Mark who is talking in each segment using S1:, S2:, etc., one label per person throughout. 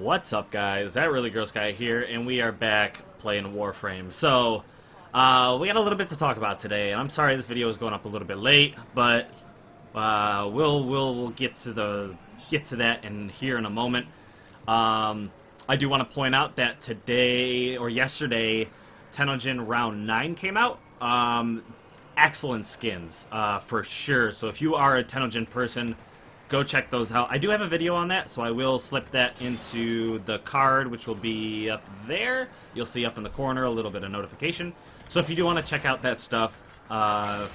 S1: What's up, guys? That Really Gross Guy here, and we are back playing Warframe. So, we got a little bit to talk about today, and I'm sorry this video is going up a little bit late, but we'll get to that in here in a moment. I do want to point out that today or yesterday, Tenojin Round 9 came out. Excellent skins, for sure. So if you are a Tenojin person, go check those out. I do have a video on that, so I will slip that into the card, which will be up there. You'll see up in the corner a little bit of notification. So if you do want to check out that stuff,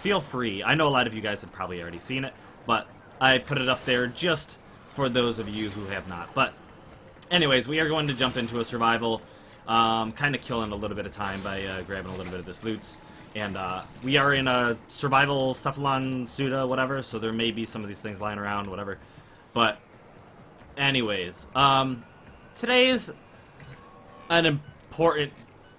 S1: feel free. I know a lot of you guys have probably already seen it, but I put it up there just for those of you who have not. But anyways, we are going to jump into a survival, kind of killing a little bit of time by grabbing a little bit of this loot. And we are in a survival Cephalon Suda, whatever, so there may be some of these things lying around, whatever. But anyways, today's an important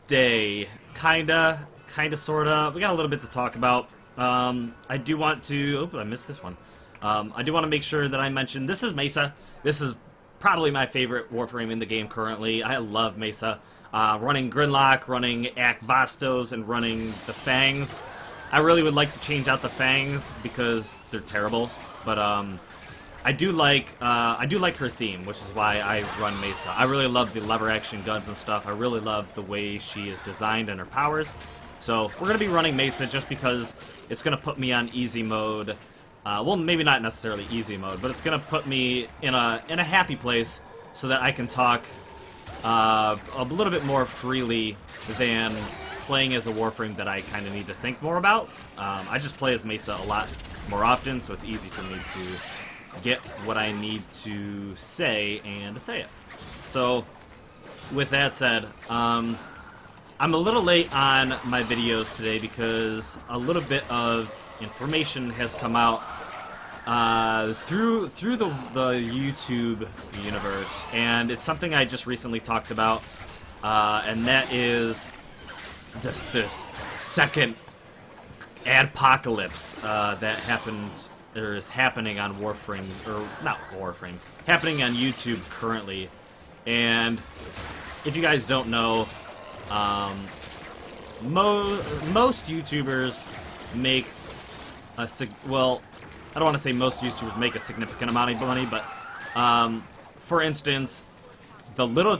S1: day, kinda, sorta. We got a little bit to talk about. I do want to... Oh, I missed this one. I do want to make sure that I mention... This is Mesa. This is probably my favorite Warframe in the game currently. I love Mesa. Running Gridlock, running Act Vastos, and running the Fangs. I really would like to change out the Fangs because they're terrible, but I do like her theme, which is why I run Mesa. I really love the lever action guns and stuff. I really love the way she is designed and her powers. So we're gonna be running Mesa just because it's gonna put me on easy mode. Well, maybe not necessarily easy mode, but it's gonna put me in a happy place so that I can talk a little bit more freely than playing as a Warframe that I kind of need to think more about. I just play as Mesa a lot more often, so it's easy for me to get what I need to say and to say it. So, with that said, I'm a little late on my videos today because a little bit of information has come out through the YouTube universe, and it's something I just recently talked about, and that is this second adpocalypse that happened or is happening on Warframe, or not Warframe, happening on YouTube currently. And if you guys don't know, most YouTubers make well, I don't want to say most YouTubers make a significant amount of money, but for instance, the little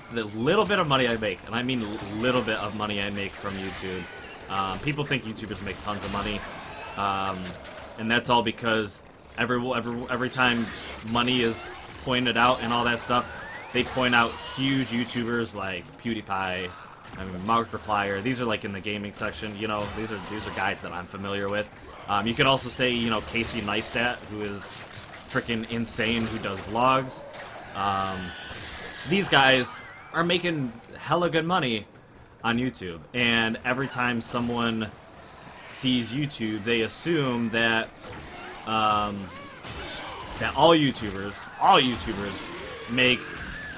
S1: bit of money I make, and I mean little bit of money I make from YouTube, people think YouTubers make tons of money, and that's all because every time money is pointed out and all that stuff, they point out huge YouTubers like PewDiePie, I mean Markiplier. These are like in the gaming section, you know. These are guys that I'm familiar with. You could also say, you know, Casey Neistat, who is freaking insane, who does vlogs. These guys are making hella good money on YouTube, and every time someone sees YouTube, they assume that that all YouTubers make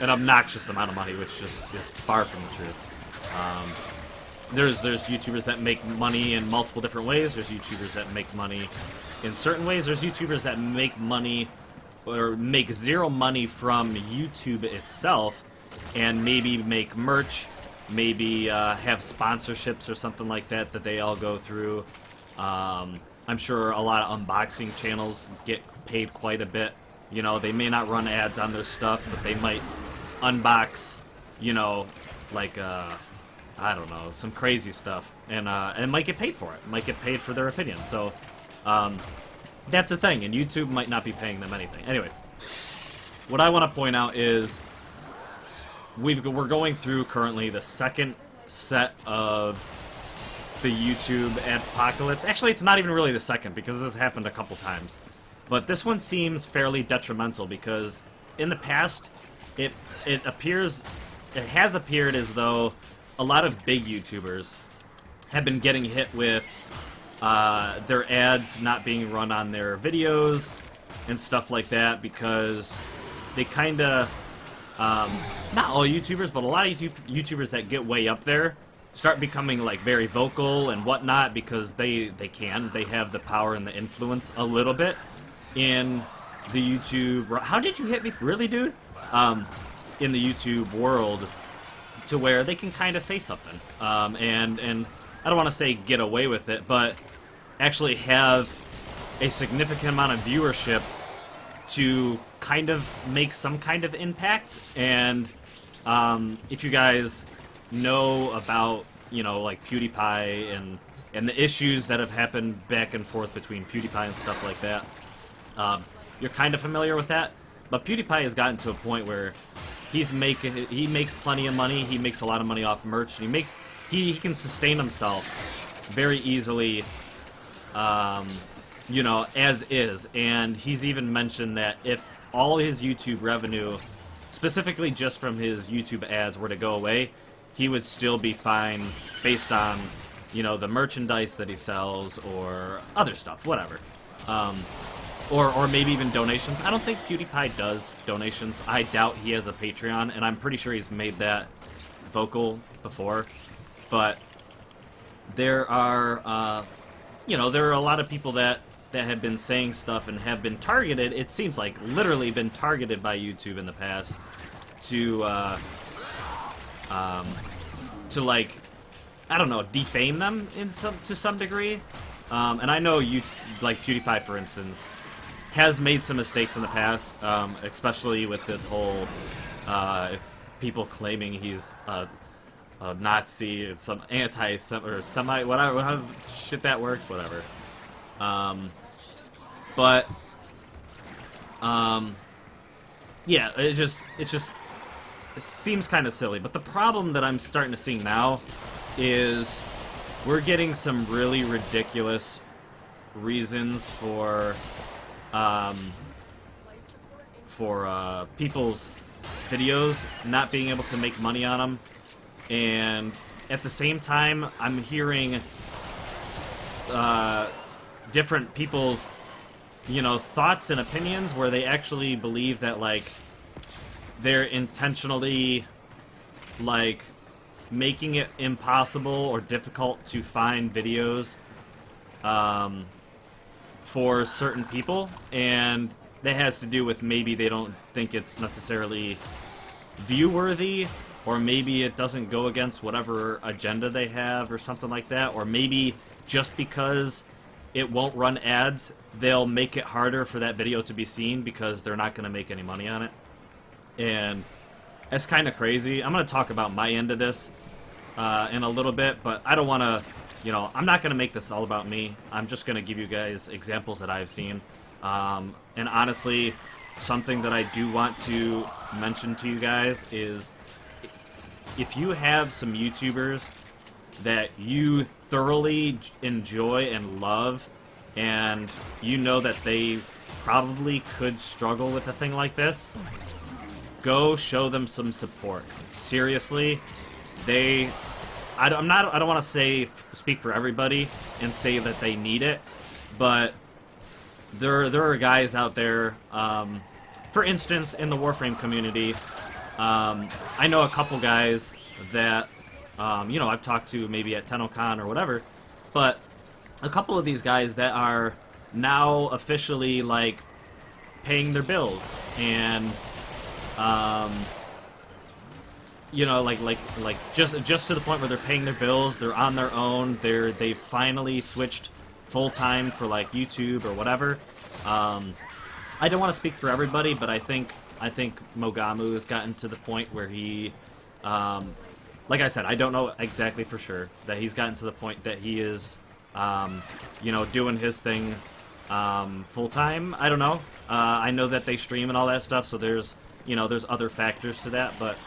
S1: an obnoxious amount of money, which just is far from the truth. There's YouTubers that make money in multiple different ways. There's YouTubers that make money in certain ways. There's YouTubers that make money or make zero money from YouTube itself and maybe make merch, maybe have sponsorships or something like that they all go through. I'm sure a lot of unboxing channels get paid quite a bit. You know, they may not run ads on their stuff, but they might unbox, you know, like I don't know, some crazy stuff, and might get paid for it. Might get paid for their opinion. So that's the thing, and YouTube might not be paying them anything. Anyways, what I want to point out is we're going through currently the second set of the YouTube apocalypse. Actually, it's not even really the second because this has happened a couple times, but this one seems fairly detrimental because in the past it has appeared as though a lot of big YouTubers have been getting hit with their ads not being run on their videos and stuff like that because they kind of, not all YouTubers, but a lot of YouTubers that get way up there start becoming like very vocal and whatnot because they have the power and the influence a little bit in the YouTube... How did you hit me? Really, dude? in the YouTube world to where they can kind of say something, and I don't want to say get away with it, but actually have a significant amount of viewership to kind of make some kind of impact. And if you guys know about, you know, like PewDiePie and the issues that have happened back and forth between PewDiePie and stuff like that, you're kind of familiar with that. But PewDiePie has gotten to a point where he makes plenty of money. He makes a lot of money off merch. He can sustain himself very easily, you know, as is. And he's even mentioned that if all his YouTube revenue, specifically just from his YouTube ads, were to go away, he would still be fine based on, you know, the merchandise that he sells or other stuff, whatever. Or maybe even donations. I don't think PewDiePie does donations. I doubt he has a Patreon, and I'm pretty sure he's made that vocal before. But there are, you know, there are a lot of people that have been saying stuff and have been targeted. It seems like literally been targeted by YouTube in the past to like, I don't know, defame them to some degree. And I know like PewDiePie, for instance, has made some mistakes in the past, especially with this whole if people claiming he's a Nazi and some or semi whatever shit that works, whatever. But yeah, it seems kind of silly. But the problem that I'm starting to see now is we're getting some really ridiculous reasons for people's videos not being able to make money on them, and at the same time I'm hearing different people's, you know, thoughts and opinions where they actually believe that, like, they're intentionally, like, making it impossible or difficult to find videos for certain people, and that has to do with maybe they don't think it's necessarily view-worthy, or maybe it doesn't go against whatever agenda they have or something like that, or maybe just because it won't run ads, they'll make it harder for that video to be seen because they're not going to make any money on it. And it's kind of crazy. I'm going to talk about my end of this in a little bit, but I don't want to, you know, I'm not going to make this all about me. I'm just going to give you guys examples that I've seen. And honestly, something that I do want to mention to you guys is if you have some YouTubers that you thoroughly enjoy and love, and you know that they probably could struggle with a thing like this, go show them some support. Seriously, I don't want to speak for everybody and say that they need it, but there are guys out there, for instance, in the Warframe community, I know a couple guys that, you know, I've talked to maybe at TennoCon or whatever, but a couple of these guys that are now officially, like, paying their bills, and, you know, like just to the point where they're paying their bills, they're on their own, they've finally switched full-time for, like, YouTube or whatever. I don't want to speak for everybody, but I think Mogamu has gotten to the point where he, like I said, I don't know exactly for sure, that he's gotten to the point that he is, you know, doing his thing full-time. I don't know. I know that they stream and all that stuff, so there's, you know, there's other factors to that, but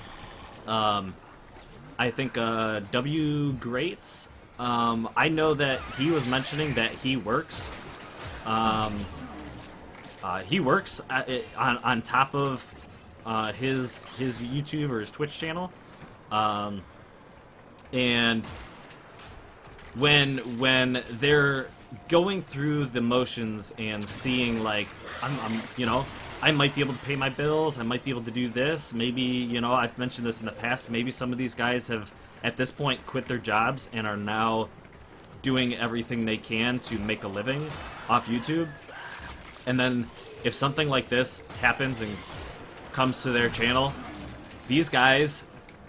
S1: I think W. Greats, I know that he was mentioning that he works. He works on top of his YouTube or his Twitch channel, and when they're going through the motions and seeing, like, I'm you know, I might be able to pay my bills, I might be able to do this, maybe, you know, I've mentioned this in the past, maybe some of these guys have at this point quit their jobs and are now doing everything they can to make a living off YouTube. And then if something like this happens and comes to their channel, these guys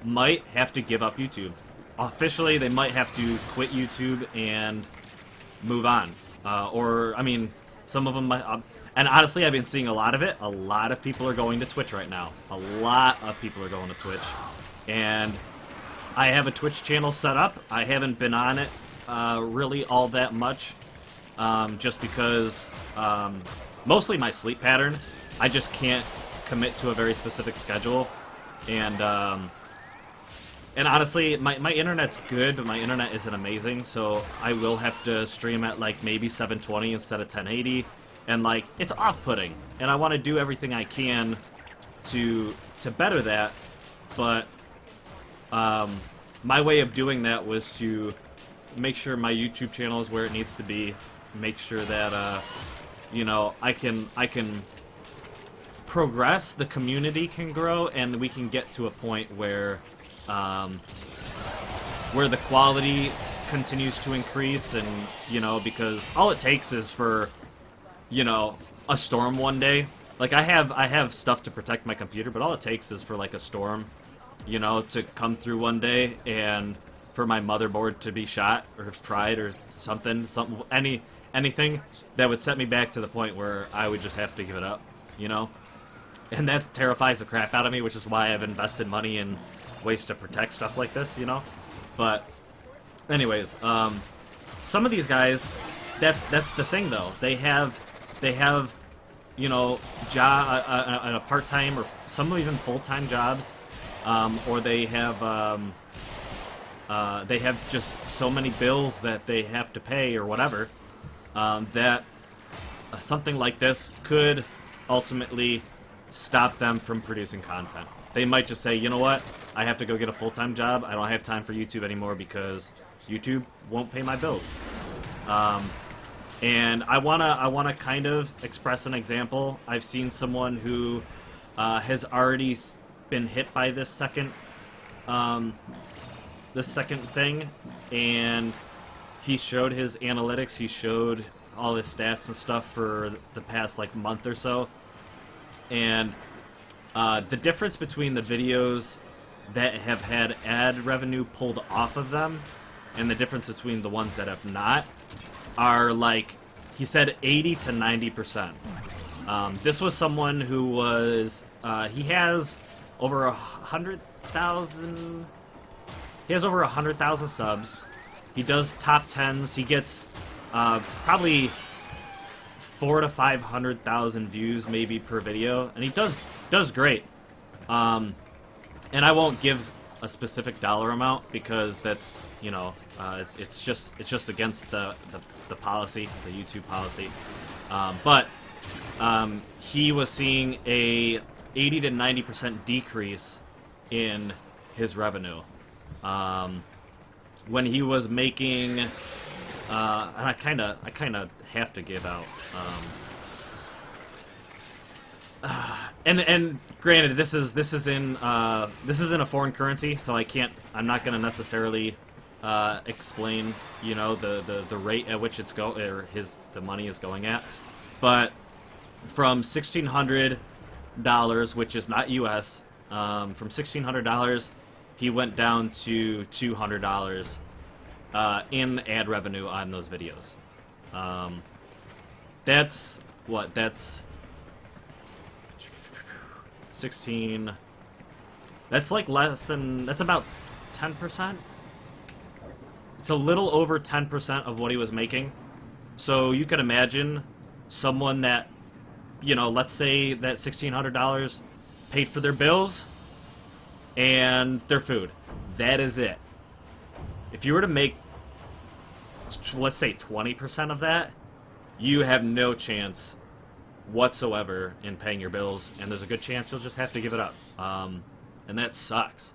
S1: might have to give up YouTube. Officially, they might have to quit YouTube and move on. Or, I mean, some of them might... and honestly, I've been seeing a lot of it. A lot of people are going to Twitch right now. A lot of people are going to Twitch. And I have a Twitch channel set up. I haven't been on it really all that much. Just because... mostly my sleep pattern. I just can't commit to a very specific schedule. And honestly, my internet's good, but my internet isn't amazing, so I will have to stream at, like, maybe 720 instead of 1080, and, like, it's off-putting, and I want to do everything I can to better that, but my way of doing that was to make sure my YouTube channel is where it needs to be, make sure that, you know, I can progress, the community can grow, and we can get to a point where the quality continues to increase, and, you know, because all it takes is for, you know, a storm one day. Like, I have stuff to protect my computer, but all it takes is for, like, a storm, you know, to come through one day, and for my motherboard to be shot, or fried, or something, anything that would set me back to the point where I would just have to give it up, you know? And that terrifies the crap out of me, which is why I've invested money in ways to protect stuff like this, you know? But, anyways, some of these guys, that's the thing, though. They have, you know, a part-time, or some even full-time jobs, or they have just so many bills that they have to pay, or whatever, that something like this could ultimately stop them from producing content. They might just say, you know what, I have to go get a full-time job. I don't have time for YouTube anymore because YouTube won't pay my bills. And I wanna kind of express an example. I've seen someone who has already been hit by this second thing, and he showed his analytics. He showed all his stats and stuff for the past, like, month or so. And the difference between the videos that have had ad revenue pulled off of them and the difference between the ones that have not are, like, he said 80 to 90%. This was someone who was, he has over 100,000, he has over 100,000 subs. He does top 10s. He gets probably 400,000 to 500,000 views maybe per video, and he does great. And I won't give a specific dollar amount because that's, you know, it's just against the policy, the YouTube policy. But he was seeing a 80 to 90% decrease in his revenue. When he was making, and I kind of have to give out. And granted, this is in a foreign currency, so I'm not gonna necessarily explain, you know, the rate at which the money is going at, but from $1,600, which is not U.S., from $1,600, he went down to $200 in ad revenue on those videos. That's 16. That's like that's about 10%. It's a little over 10% of what he was making. So you could imagine someone that, you know, let's say that $1,600 paid for their bills and their food. That is it. If you were to make, let's say, 20% of that, you have no chance whatsoever in paying your bills, and there's a good chance you'll just have to give it up. And that sucks.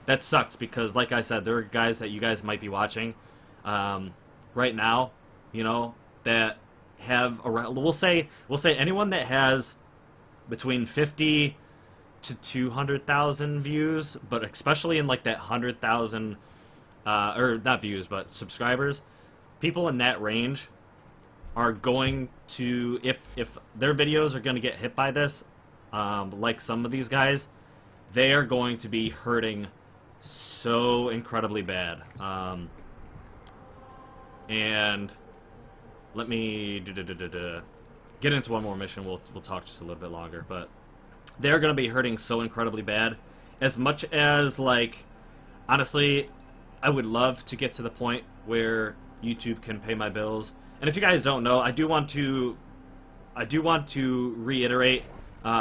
S1: That sucks because, like I said, there are guys that you guys might be watching right now, you know, that have around, we'll say anyone that has between 50 to 200,000 views, but especially in like that 100,000 or not views but subscribers, people in that range are going to, if their videos are going to get hit by this, like some of these guys, they are going to be hurting so incredibly bad. And let me get into one more mission. We'll talk just a little bit longer, but they're going to be hurting so incredibly bad. As much as, like, honestly, I would love to get to the point where YouTube can pay my bills. And if you guys don't know, I do want to reiterate,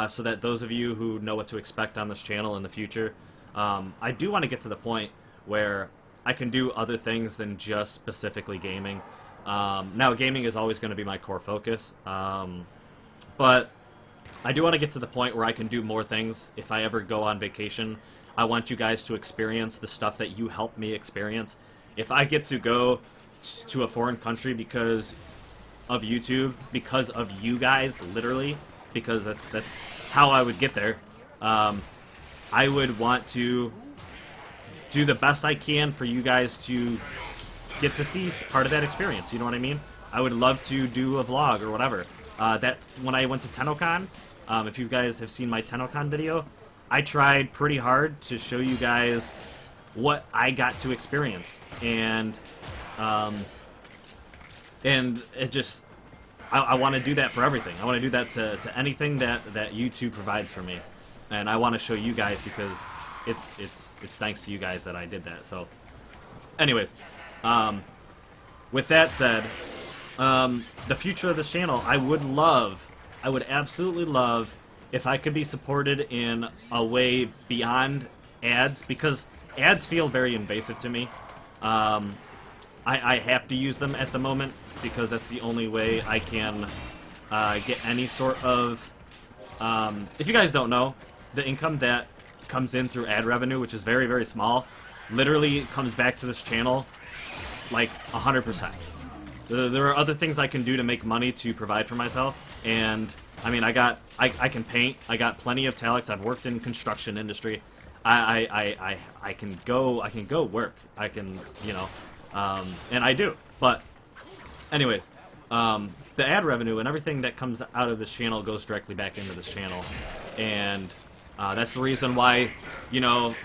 S1: so that those of you who know what to expect on this channel in the future, I do want to get to the point where I can do other things than just specifically gaming. Now, gaming is always going to be my core focus, but I do want to get to the point where I can do more things. If I ever go on vacation, I want you guys to experience the stuff that you helped me experience. If I get to go to a foreign country because of YouTube, because of you guys, literally, because that's how I would get there, I would want to do the best I can for you guys to get to see part of that experience. You know what I mean? I would love to do a vlog or whatever. That's when I went to TennoCon. If you guys have seen my TennoCon video, I tried pretty hard to show you guys what I got to experience, and it just, I want to do that for everything. I want to do that to anything that YouTube provides for me, and I want to show you guys because it's thanks to you guys that I did that. So, anyways, with that said, the future of this channel, I would absolutely love if I could be supported in a way beyond ads, because ads feel very invasive to me. I have to use them at the moment because that's the only way I can get any sort of... if you guys don't know, the income that comes in through ad revenue, which is very, very small, literally comes back to this channel like 100%. There are other things I can do to make money to provide for myself, and I mean, I can paint. I got plenty of talents. I've worked in construction industry. I can go work. I can, you know, and I do. But anyways, the ad revenue and everything that comes out of this channel goes directly back into this channel, and that's the reason why, you know,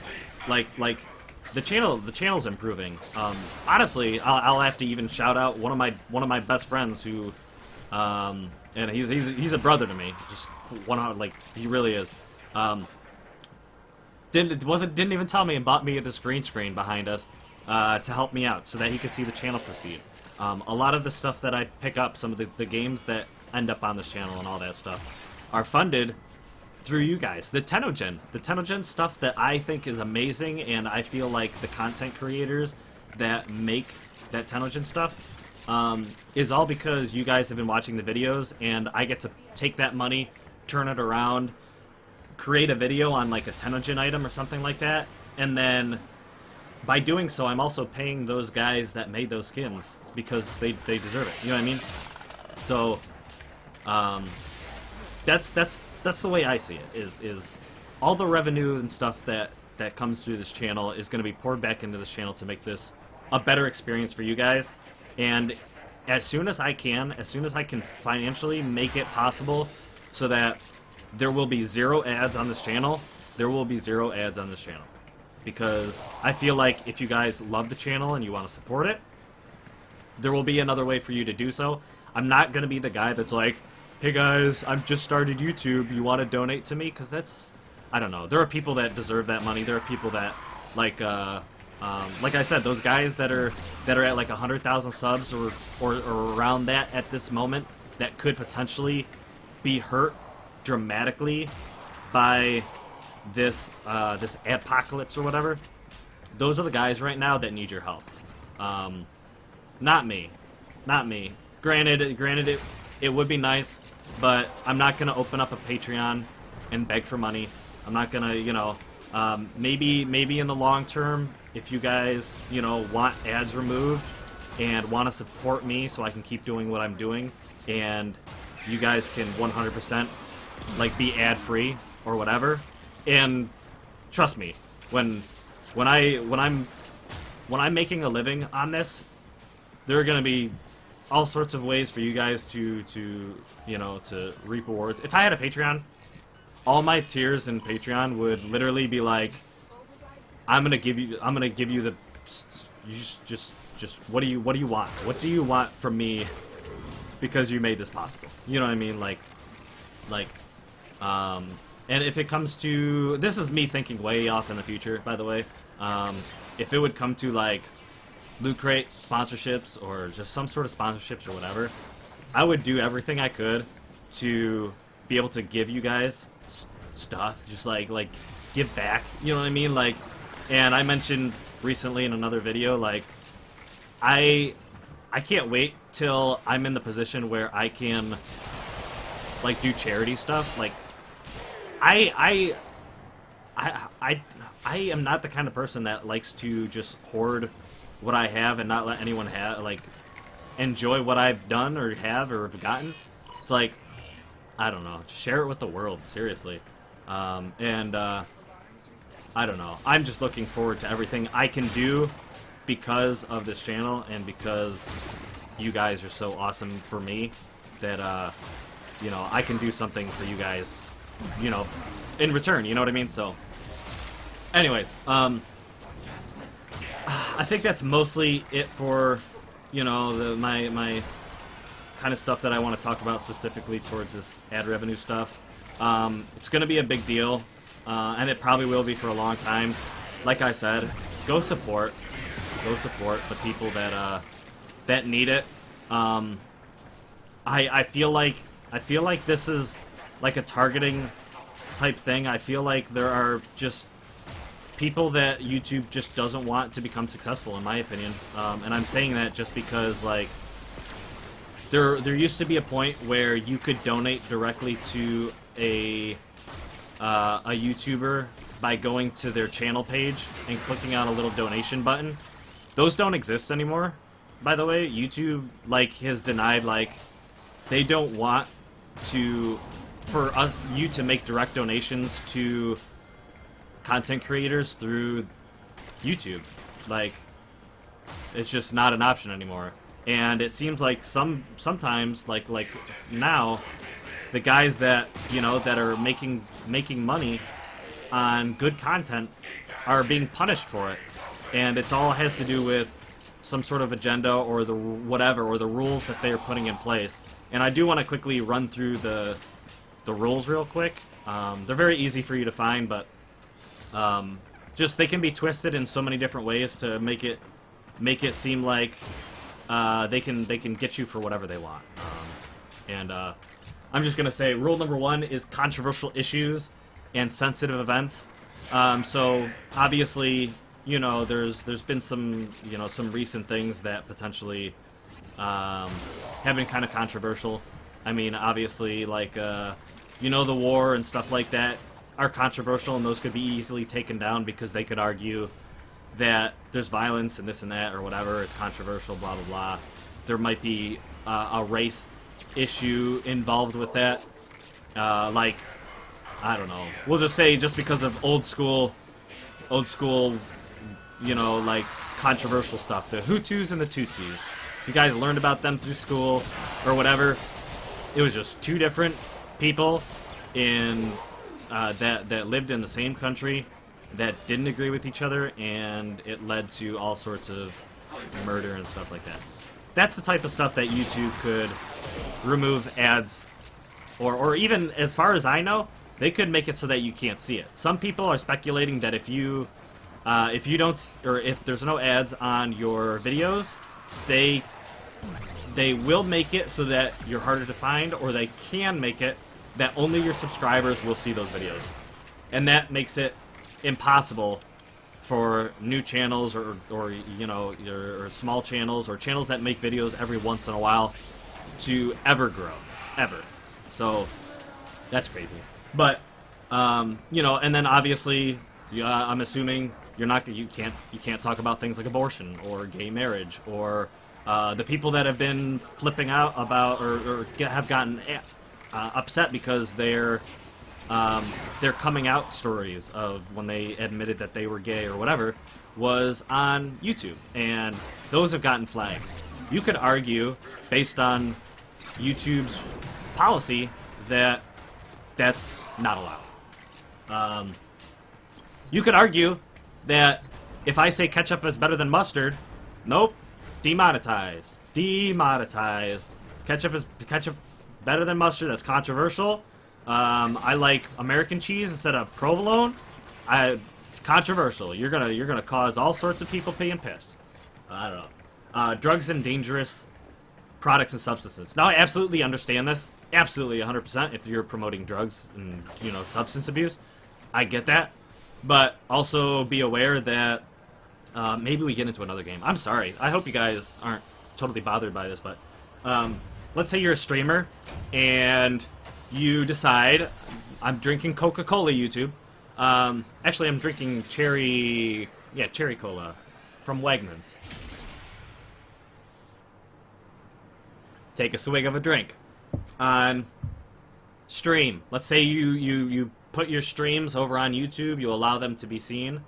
S1: like the channel's improving. Honestly, I'll have to even shout out one of my best friends who, and he's a brother to me. Just like, he really is. Didn't even tell me and bought me this green screen behind us to help me out so that he could see the channel proceed. A lot of the stuff that I pick up, some of the games that end up on this channel and all that stuff, are funded through you guys. The TennoGen stuff that I think is amazing, and I feel like the content creators that make that TennoGen stuff is all because you guys have been watching the videos, and I get to take that money, turn it around, create a video on like a TennoGen item or something like that, and then by doing so, I'm also paying those guys that made those skins because they deserve it. You know what I mean? So that's the way I see it. Is all the revenue and stuff that comes through this channel is going to be poured back into this channel to make this a better experience for you guys. And as soon as I can financially make it possible so that there will be zero ads on this channel, there will be zero ads on this channel. Because I feel like if you guys love the channel and you want to support it, there will be another way for you to do so. I'm not going to be the guy that's like, hey guys, I've just started YouTube, you want to donate to me? Because that's, I don't know. There are people that deserve that money. There are people that, like I said, those guys that are at like 100,000 subs or around that at this moment, that could potentially be hurt dramatically by this this apocalypse or whatever. Those are the guys right now that need your help. Not me. Granted, it would be nice, but I'm not gonna open up a Patreon and beg for money. I'm not gonna, you know, maybe in the long term, if you guys, you know, want ads removed and want to support me so I can keep doing what I'm doing, and you guys can 100% like be ad free or whatever. And trust me, when I'm making a living on this, there are gonna be all sorts of ways for you guys to you know, to reap rewards. If I had a Patreon, all my tiers in Patreon would literally be like, I'm gonna give you the, you just what do you want? What do you want from me? Because you made this possible. You know what I mean? Like, and if it comes to, this is me thinking way off in the future, by the way. If it would come to like Loot Crate sponsorships or just some sort of sponsorships or whatever, I would do everything I could to be able to give you guys stuff, just like give back. You know what I mean? Like, and I mentioned recently in another video, like, I can't wait till I'm in the position where I can like do charity stuff. Like, I am not the kind of person that likes to just hoard what I have and not let anyone have, like, enjoy what I've done or have gotten. It's like, I don't know, share it with the world, seriously. I don't know. I'm just looking forward to everything I can do because of this channel and because you guys are so awesome for me that, you know, I can do something for you guys, you know, in return, you know what I mean? So, anyways, I think that's mostly it for, you know, my kind of stuff that I want to talk about specifically towards this ad revenue stuff. It's going to be a big deal, and it probably will be for a long time. Like I said, go support the people that that need it. I feel like this is like a targeting type thing. I feel like there are just people that YouTube just doesn't want to become successful, in my opinion. And I'm saying that just because, like, there used to be a point where you could donate directly to a YouTuber by going to their channel page and clicking on a little donation button. Those don't exist anymore, by the way. YouTube, like, has denied, like, they don't want to, for you to make direct donations to content creators through YouTube. Like, it's just not an option anymore. And it seems like sometimes, like now, the guys that, you know, that are making money on good content are being punished for it. And it's all has to do with some sort of agenda or the whatever, or the rules that they're putting in place. And I do want to quickly run through the rules real quick. They're very easy for you to find, but just they can be twisted in so many different ways to make it seem like they can get you for whatever they want. I'm just gonna say rule number 1 is controversial issues and sensitive events. So obviously, you know, there's been some, you know, some recent things that potentially have been kind of controversial. I mean, obviously, like, you know, the war and stuff like that are controversial, and those could be easily taken down because they could argue that there's violence and this and that or whatever. It's controversial, blah, blah, blah. There might be a race issue involved with that. Like, I don't know. We'll just say just because of old school, you know, like, controversial stuff. The Hutus and the Tutsis. If you guys learned about them through school or whatever, it was just two different people in that lived in the same country that didn't agree with each other, and it led to all sorts of murder and stuff like that. That's the type of stuff that YouTube could remove ads, or even, as far as I know, they could make it so that you can't see it. Some people are speculating that if you don't, or if there's no ads on your videos, they will make it so that you're harder to find, or they can make it that only your subscribers will see those videos. And that makes it impossible for new channels or you know, or small channels or channels that make videos every once in a while to ever grow, ever. So that's crazy. But you know, and then obviously, I'm assuming you can't talk about things like abortion or gay marriage or the people that have been flipping out about or have gotten upset because their coming out stories of when they admitted that they were gay or whatever was on YouTube, and those have gotten flagged. You could argue, based on YouTube's policy, that that's not allowed. You could argue that if I say ketchup is better than mustard, nope, demonetized. Demonetized. Ketchup better than mustard. That's controversial. I like American cheese instead of provolone. Controversial. You're gonna cause all sorts of people being pissed. I don't know. Drugs and dangerous products and substances. Now I absolutely understand this. Absolutely 100%. If you're promoting drugs and substance abuse, I get that. But also be aware that maybe we get into another game. I'm sorry. I hope you guys aren't totally bothered by this, but let's say you're a streamer and you decide, I'm drinking Coca-Cola, YouTube. Actually, I'm drinking cherry cola from Wegmans. Take a swig of a drink on stream. Let's say you put your streams over on YouTube. You allow them to be seen.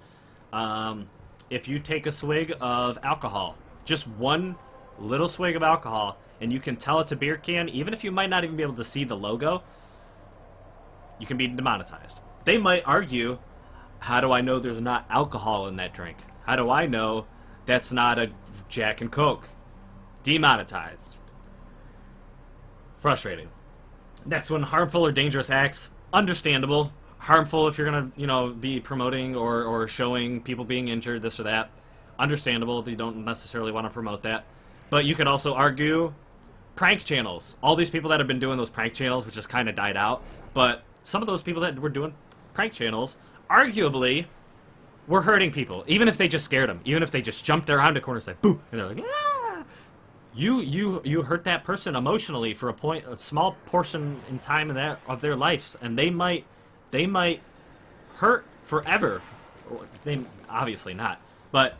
S1: If you take a swig of alcohol, just one little swig of alcohol, and you can tell it's a beer can, even if you might not even be able to see the logo, you can be demonetized. They might argue, how do I know there's not alcohol in that drink? How do I know that's not a Jack and Coke? Demonetized. Frustrating. Next one, harmful or dangerous acts. Understandable. Harmful if you're gonna, be promoting or showing people being injured, this or that. Understandable. You don't necessarily want to promote that. But you could also argue prank channels. All these people that have been doing those prank channels, which has kind of died out, but some of those people that were doing prank channels, arguably, were hurting people. Even if they just scared them. Even if they just jumped around a corner and said, boo! And they're like, ah! You hurt that person emotionally for a small portion in time of their lives, and they might hurt forever. They obviously not, but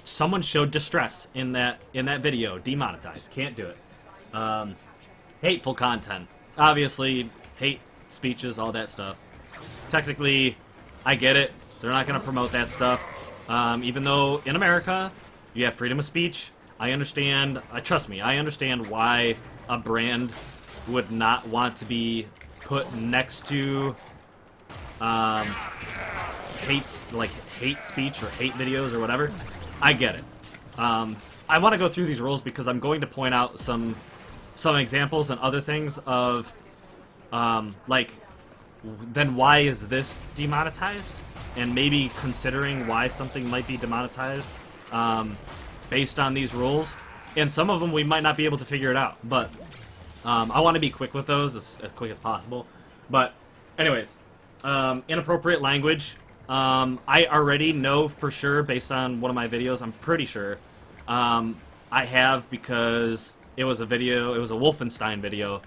S1: someone showed distress in that video. Demonetized. Can't do it. Hateful content. Obviously, hate speeches, all that stuff. Technically, I get it. They're not going to promote that stuff. Even though in America you have freedom of speech. I understand. Trust me, I understand why a brand would not want to be put next to hate speech or hate videos or whatever. I get it. I want to go through these rules because I'm going to point out some examples and other things of then why is this demonetized, and maybe considering why something might be demonetized based on these rules. And some of them we might not be able to figure it out, but I want to be quick with those, as quick as possible. But anyways, inappropriate language. I already know for sure, based on one of my videos, I'm pretty sure I have, because it was a Wolfenstein video,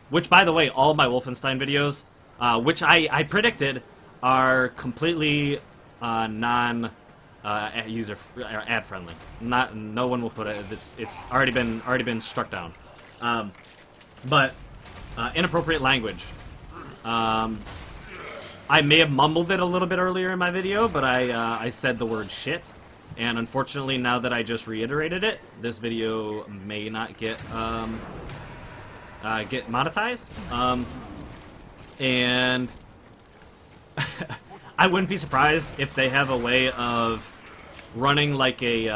S1: which, by the way, all my Wolfenstein videos, which I predicted, are completely user ad friendly. No one will put it. It's already been struck down. But inappropriate language. I may have mumbled it a little bit earlier in my video, but I said the word shit, and unfortunately, now that I just reiterated it, this video may not get monetized. And I wouldn't be surprised if they have a way of running like a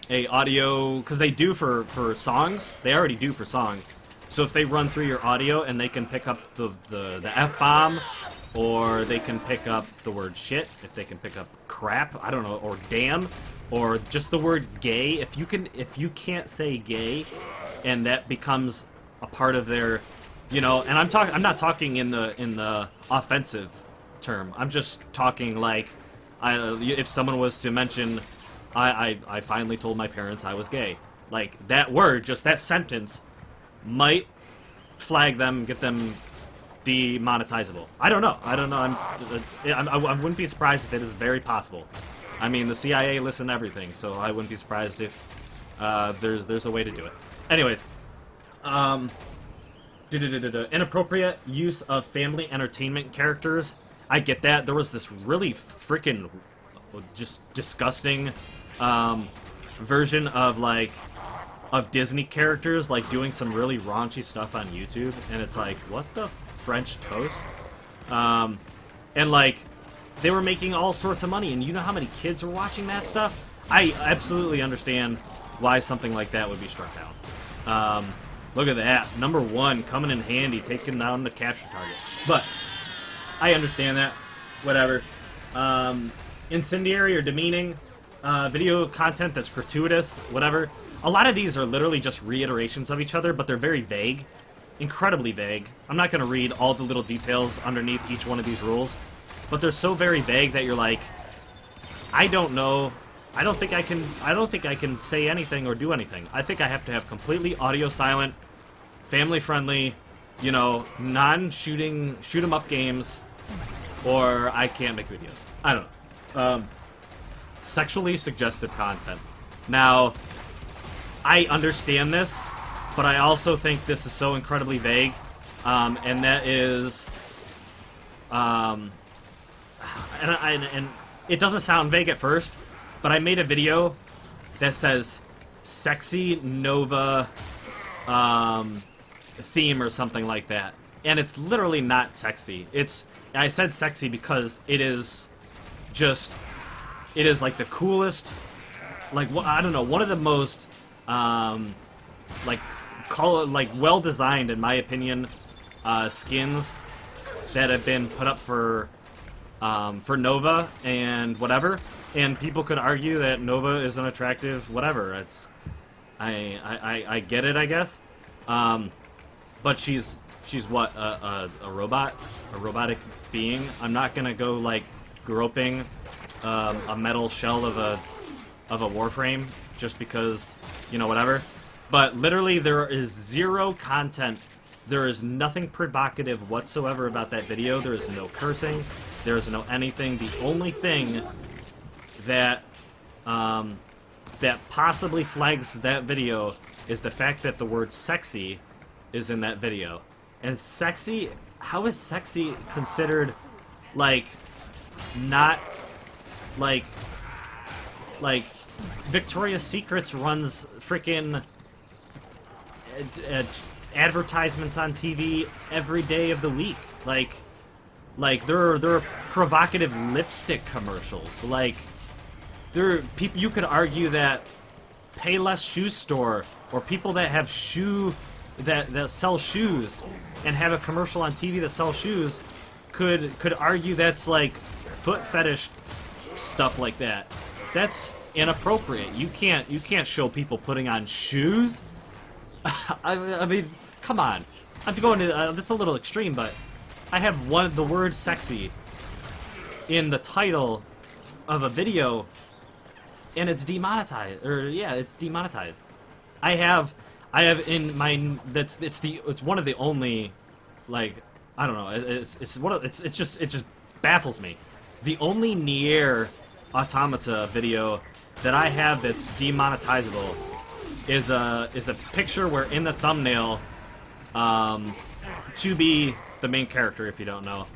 S1: audio, because they do for songs. They already do for songs. So if they run through your audio and they can pick up the F-bomb, or they can pick up the word shit, if they can pick up crap, I don't know, or damn, or just the word gay. If you can't say gay, and that becomes a part of their, and I'm not talking in the offensive term. I'm just talking like, if someone was to mention, I finally told my parents I was gay. Like, that word, just that sentence, might flag them, get them demonetizable. I don't know. I wouldn't be surprised if it is very possible. I mean, the CIA listen to everything, so I wouldn't be surprised if there's a way to do it. Anyways, inappropriate use of family entertainment characters. I get that. There was this really freaking just disgusting version of Disney characters, like, doing some really raunchy stuff on YouTube, and it's like, what the French toast? And like, they were making all sorts of money, and you know how many kids were watching that stuff? I absolutely understand why something like that would be struck down. Look at that. Number 1 coming in handy, taking down the capture target. But I understand that. Whatever. Incendiary or demeaning video content that's gratuitous, whatever. A lot of these are literally just reiterations of each other, but they're very vague. Incredibly vague. I'm not going to read all the little details underneath each one of these rules, but they're so very vague that you're like, I don't know. I don't think I can say anything or do anything. I think I have to have completely audio silent, family friendly, you know, non-shooting, shoot 'em up games, or I can't make videos. I don't know. Sexually suggestive content. Now, I understand this, but I also think this is so incredibly vague, and that is, and it doesn't sound vague at first, but I made a video that says sexy Nova theme or something like that, and it's literally not sexy. I said sexy because it is like the coolest, like, I don't know, one of the most like well designed, in my opinion, skins that have been put up for Nova and whatever. And people could argue that Nova is an attractive whatever. It's I get it, I guess. But she's what, a robot, a robotic being. I'm not gonna go like groping a metal shell of a Warframe just because, you know, whatever. But literally there is zero content. There is nothing provocative whatsoever about that video. There is no cursing. There is no anything. The only thing that that possibly flags that video is the fact that the word sexy is in that video. And sexy, how is sexy considered, like, not, like Victoria's Secrets runs freaking advertisements on TV every day of the week. Like there are provocative lipstick commercials. Like, you could argue that Payless Shoe Store, or people that have that sell shoes and have a commercial on TV that sells shoes, could argue that's like foot fetish stuff like that. That's inappropriate. You can't show people putting on shoes. I mean, come on. I'm going to that's a little extreme, but I have the word sexy in the title of a video, and it's demonetized. Or yeah, it's demonetized. I have in my it's one of the only, like, I don't know, it just baffles me. The only Nier Automata video that I have that's demonetizable is a picture where in the thumbnail, to be the main character, if you don't know,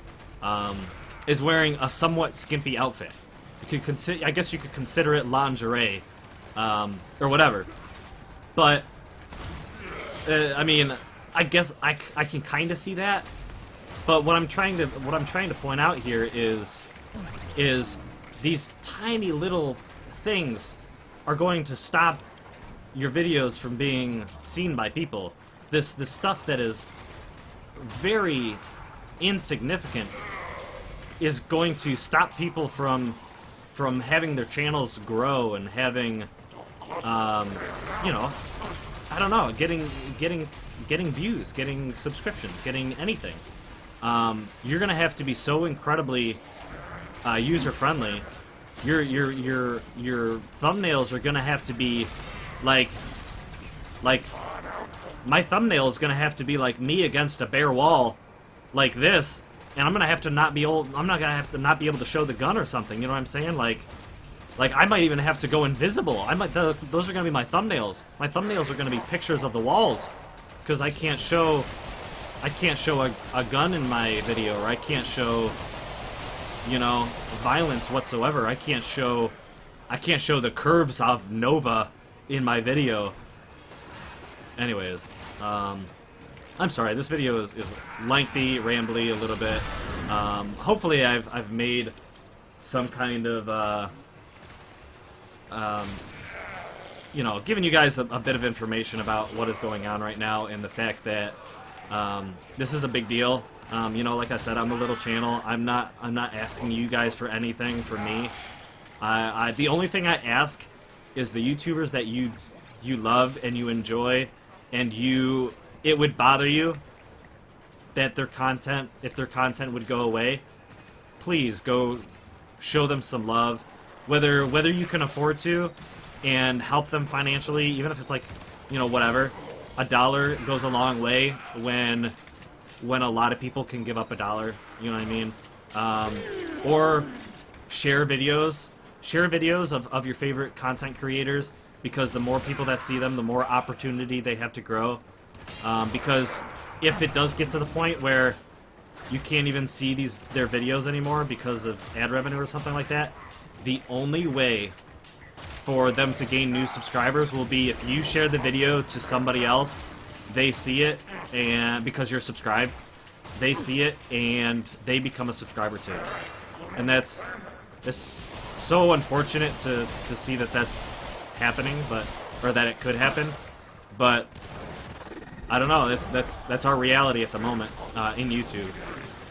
S1: is wearing a somewhat skimpy outfit. You could I guess you could consider it lingerie, or whatever. But I mean, I guess I can kind of see that. But what I'm trying to point out here is these tiny little things are going to stop your videos from being seen by people. This stuff that is very insignificant is going to stop people from having their channels grow and having, you know, I don't know, getting views, getting subscriptions, getting anything. You're gonna have to be so incredibly user friendly. Your thumbnails are gonna have to be like my thumbnail is gonna have to be like me against a bare wall, like this, and I'm gonna have to not be able to show the gun or something. You know what I'm saying? Like I might even have to go invisible. Those are gonna be my thumbnails. My thumbnails are gonna be pictures of the walls, because I can't show a gun in my video, or I can't show, you know, violence whatsoever. I can't show the curves of Nova in my video. Anyways, I'm sorry, this video is lengthy, rambly a little bit. Hopefully I've made some kind of you know, giving you guys a bit of information about what is going on right now and the fact that this is a big deal. You know, like I said, I'm a little channel. I'm not asking you guys for anything for me. The only thing I ask is the YouTubers that you love and you enjoy, and it would bother you that if their content would go away, please go show them some love, whether you can afford to, and help them financially, even if it's like, you know, whatever. $1 goes a long way when a lot of people can give up $1, you know what I mean? Or share videos of your favorite content creators, because the more people that see them, the more opportunity they have to grow. Because if it does get to the point where you can't even see their videos anymore because of ad revenue or something like that, the only way for them to gain new subscribers will be if you share the video to somebody else. They see it, and because you're subscribed, they see it and they become a subscriber too. And it's so unfortunate to see that that's happening, or that it could happen. But I don't know. That's our reality at the moment in YouTube.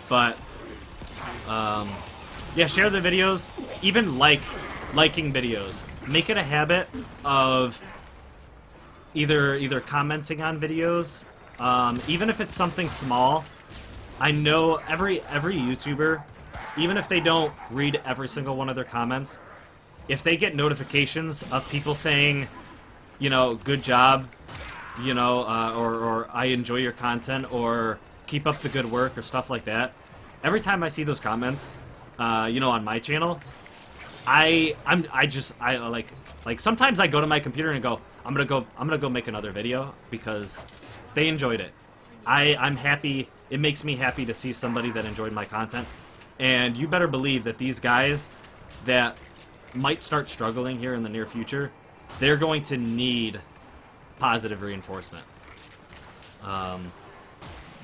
S1: But yeah, share the videos. Even liking videos. Make it a habit of either commenting on videos, even if it's something small. I know every YouTuber, even if they don't read every single one of their comments, if they get notifications of people saying, you know, good job, you know, or I enjoy your content, or keep up the good work, or stuff like that, every time I see those comments, you know, on my channel, I like sometimes I go to my computer and go, I'm gonna go make another video because they enjoyed it. I'm happy. It makes me happy to see somebody that enjoyed my content. And you better believe that these guys that might start struggling here in the near future, they're going to need positive reinforcement.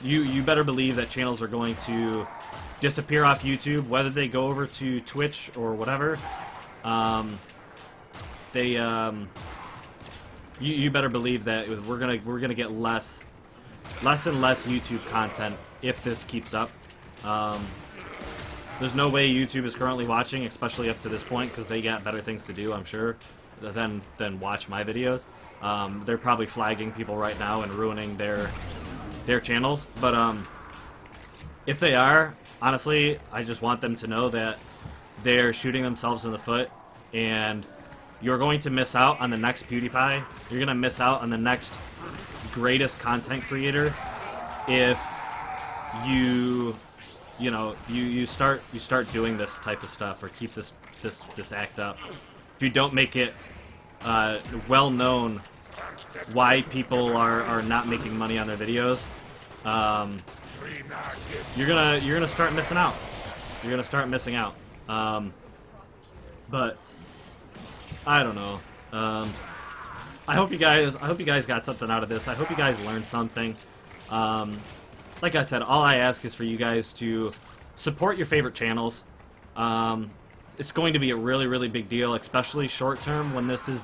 S1: You better believe that channels are going to disappear off YouTube, whether they go over to Twitch or whatever. You better believe that we're gonna get less and less YouTube content if this keeps up. There's no way YouTube is currently watching, especially up to this point, because they got better things to do, I'm sure, than watch my videos. They're probably flagging people right now and ruining their channels. But if they are, honestly, I just want them to know that they're shooting themselves in the foot, and you're going to miss out on the next PewDiePie. You're going to miss out on the next greatest content creator if you start doing this type of stuff, or keep this act up. If you don't make it well known why people are not making money on their videos, you're gonna start missing out. You're gonna start missing out. But I don't know. I hope you guys got something out of this. I hope you guys learned something. Like I said, all I ask is for you guys to support your favorite channels. It's going to be a really, really big deal, especially short term when this is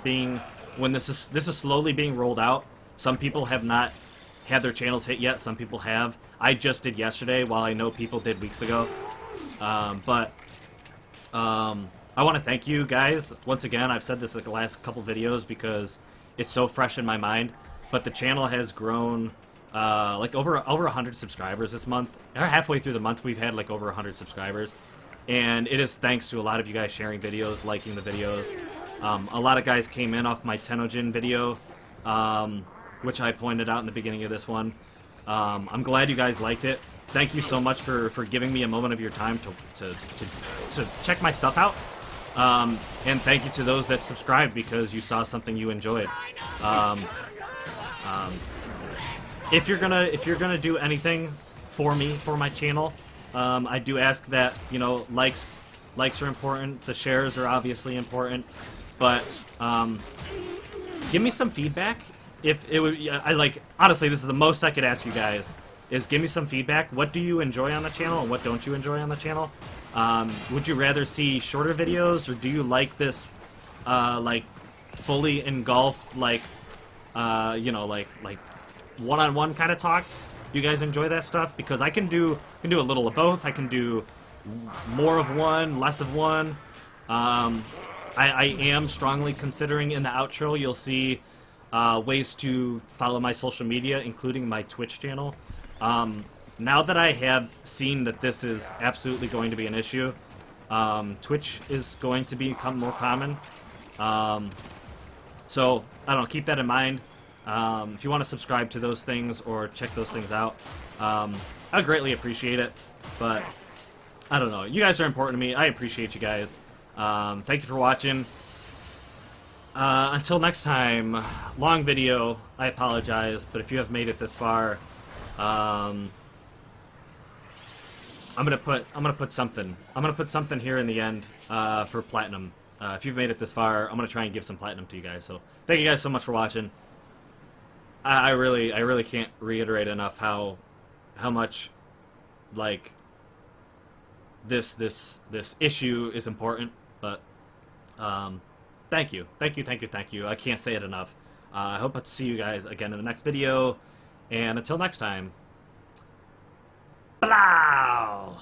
S1: slowly being rolled out. Some people have not had their channels hit yet. Some people have. I just did yesterday, while I know people did weeks ago. I want to thank you guys once again. I've said this like the last couple videos because it's so fresh in my mind. But the channel has grown like over 100 subscribers this month. Halfway through the month, we've had like over 100 subscribers, and it is thanks to a lot of you guys sharing videos, liking the videos. A lot of guys came in off my Tenojin video, which I pointed out in the beginning of this one. I'm glad you guys liked it. Thank you so much for giving me a moment of your time to check my stuff out. And thank you to those that subscribed because you saw something you enjoyed. If you're gonna do anything for me, for my channel, I do ask that, you know, likes are important. The shares are obviously important, but give me some feedback. If it would, honestly, this is the most I could ask you guys, is give me some feedback. What do you enjoy on the channel, and what don't you enjoy on the channel? Would you rather see shorter videos, or do you like this, like, fully engulfed, like, you know, like one-on-one kind of talks? Do you guys enjoy that stuff? Because I can do a little of both. I can do more of one, less of one. I am strongly considering in the outro, you'll see ways to follow my social media, including my Twitch channel. Now that I have seen that this is absolutely going to be an issue, Twitch is going to become more common. So, I don't know, keep that in mind. If you want to subscribe to those things or check those things out, I'd greatly appreciate it. But, I don't know, you guys are important to me. I appreciate you guys. Thank you for watching. Until next time, long video, I apologize, but if you have made it this far, I'm gonna put something here in the end, for platinum. If you've made it this far, I'm gonna try and give some platinum to you guys, so thank you guys so much for watching. I really can't reiterate enough how much, like, this issue is important, but, thank you. I can't say it enough. I hope to see you guys again in the next video, and until next time, blow!